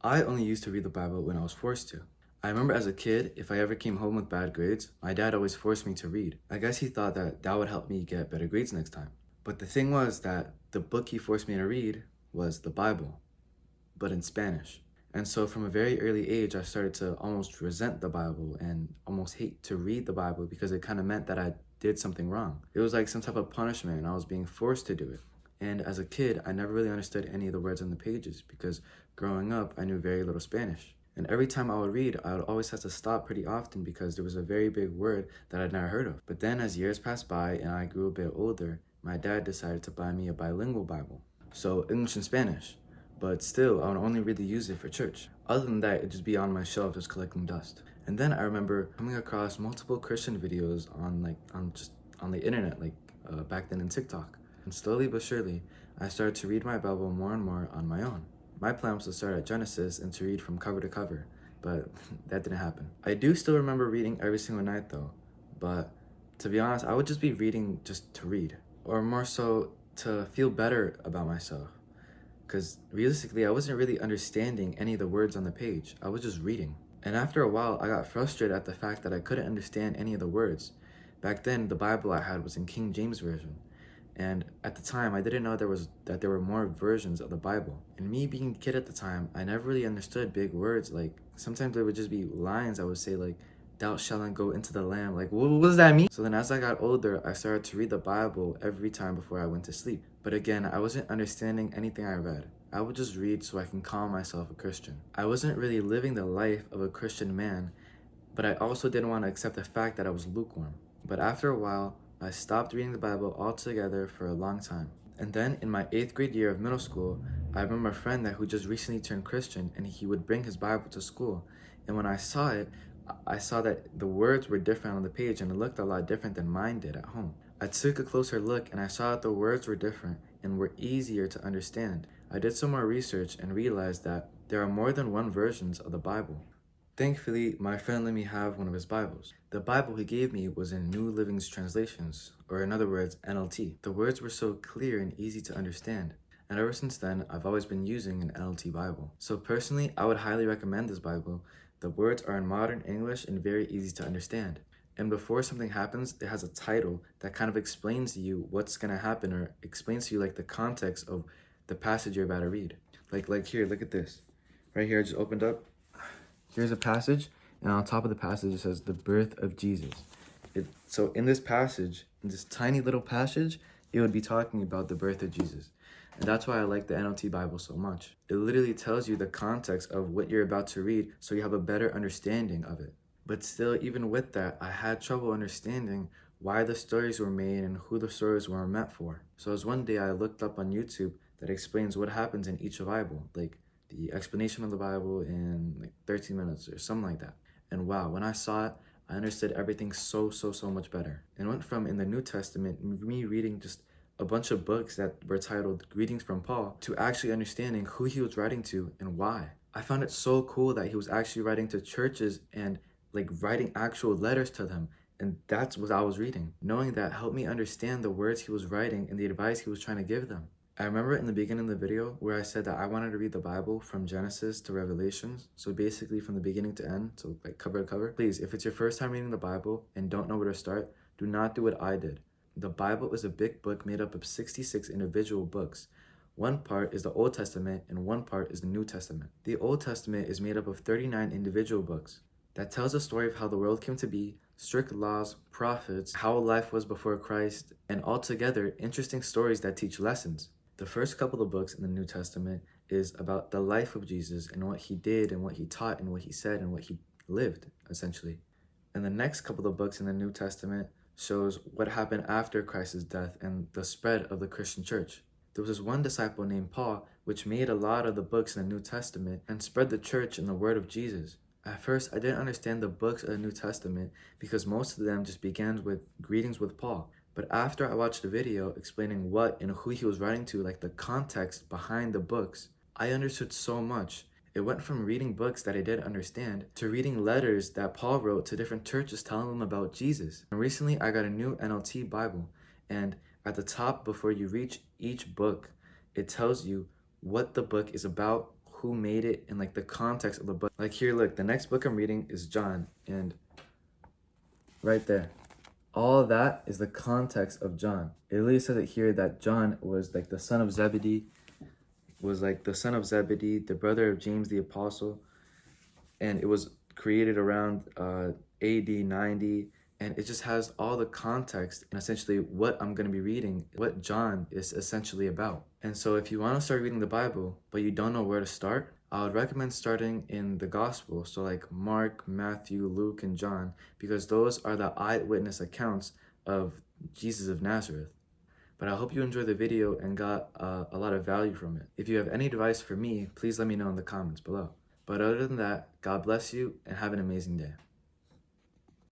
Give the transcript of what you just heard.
I only used to read the Bible when I was forced to. I remember as a kid, if I ever came home with bad grades, my dad always forced me to read. I guess he thought that that would help me get better grades next time. But the thing was that the book he forced me to read was the Bible, but in Spanish. And so from a very early age, I started to almost resent the Bible and almost hate to read the Bible because it kind of meant that I did something wrong. It was like some type of punishment and I was being forced to do it. And as a kid, I never really understood any of the words on the pages because growing up, I knew very little Spanish. And every time I would read, I would always have to stop pretty often because there was a very big word that I'd never heard of. But then as years passed by and I grew a bit older, my dad decided to buy me a bilingual Bible. So English and Spanish. But still, I would only really use it for church. Other than that, it'd just be on my shelf just collecting dust. And then I remember coming across multiple Christian videos on the internet, back then in TikTok. And slowly but surely, I started to read my Bible more and more on my own. My plan was to start at Genesis and to read from cover to cover, but that didn't happen. I do still remember reading every single night though, but to be honest, I would just be reading just to read, or more so to feel better about myself. Because realistically, I wasn't really understanding any of the words on the page. I was just reading. And after a while, I got frustrated at the fact that I couldn't understand any of the words. Back then, the Bible I had was in King James Version. And at the time, I didn't know that there were more versions of the Bible. And me being a kid at the time, I never really understood big words. Like sometimes there would just be lines I would say like, "Thou shalt not go into the land." Like, what does that mean? So then as I got older, I started to read the Bible every time before I went to sleep. But again, I wasn't understanding anything I read. I would just read so I can call myself a Christian. I wasn't really living the life of a Christian man, but I also didn't want to accept the fact that I was lukewarm. But after a while, I stopped reading the Bible altogether for a long time. And then in my 8th grade year of middle school, I remember a friend who just recently turned Christian and he would bring his Bible to school. And when I saw it, I saw that the words were different on the page and it looked a lot different than mine did at home. I took a closer look and I saw that the words were different and were easier to understand. I did some more research and realized that there are more than one versions of the Bible. Thankfully, my friend let me have one of his Bibles. The Bible he gave me was in New Living Translations, or in other words, NLT. The words were so clear and easy to understand. And ever since then, I've always been using an NLT Bible. So personally, I would highly recommend this Bible. The words are in modern English and very easy to understand. And before something happens, it has a title that kind of explains to you what's gonna happen or explains to you like the context of the passage you're about to read. Like here, look at this. Right here, I just opened up. Here's a passage, and on top of the passage it says the birth of Jesus. So in this passage, in this tiny little passage, it would be talking about the birth of Jesus. And that's why I like the NLT Bible so much. It literally tells you the context of what you're about to read so you have a better understanding of it. But still, even with that, I had trouble understanding why the stories were made and who the stories were meant for. So as one day I looked up on YouTube that explains what happens in each Bible, like the explanation of the Bible in like 13 minutes or something like that. And wow, when I saw it, I understood everything so much better. And went from in the New Testament, me reading just a bunch of books that were titled Greetings from Paul, to actually understanding who he was writing to and why. I found it so cool that he was actually writing to churches and like writing actual letters to them. And that's what I was reading. Knowing that helped me understand the words he was writing and the advice he was trying to give them. I remember in the beginning of the video where I said that I wanted to read the Bible from Genesis to Revelations. So basically from the beginning to end, so like cover to cover. Please, if it's your first time reading the Bible and don't know where to start, do not do what I did. The Bible is a big book made up of 66 individual books. One part is the Old Testament and one part is the New Testament. The Old Testament is made up of 39 individual books that tells the story of how the world came to be, strict laws, prophets, how life was before Christ, and altogether interesting stories that teach lessons. The first couple of books in the New Testament is about the life of Jesus and what he did and what he taught and what he said and what he lived, essentially. And the next couple of books in the New Testament shows what happened after Christ's death and the spread of the Christian church. There was this one disciple named Paul, which made a lot of the books in the New Testament and spread the church and the word of Jesus. At first, I didn't understand the books of the New Testament because most of them just began with greetings with Paul. But after I watched the video explaining what and who he was writing to, like the context behind the books, I understood so much. It went from reading books that I didn't understand to reading letters that Paul wrote to different churches telling them about Jesus. And recently I got a new NLT Bible, and at the top before you reach each book, it tells you what the book is about, who made it and like the context of the book. Like here, look, the next book I'm reading is John, and right there, all of that is the context of John. It literally says it here that John was like the son of Zebedee, the brother of James the Apostle, and it was created around AD 90, and it just has all the context and essentially what I'm going to be reading, what John is essentially about. And so if you want to start reading the Bible, but you don't know where to start, I would recommend starting in the Gospel, so like Mark, Matthew, Luke, and John, because those are the eyewitness accounts of Jesus of Nazareth. But I hope you enjoyed the video and got a lot of value from it. If you have any advice for me, please let me know in the comments below. But other than that, God bless you and have an amazing day.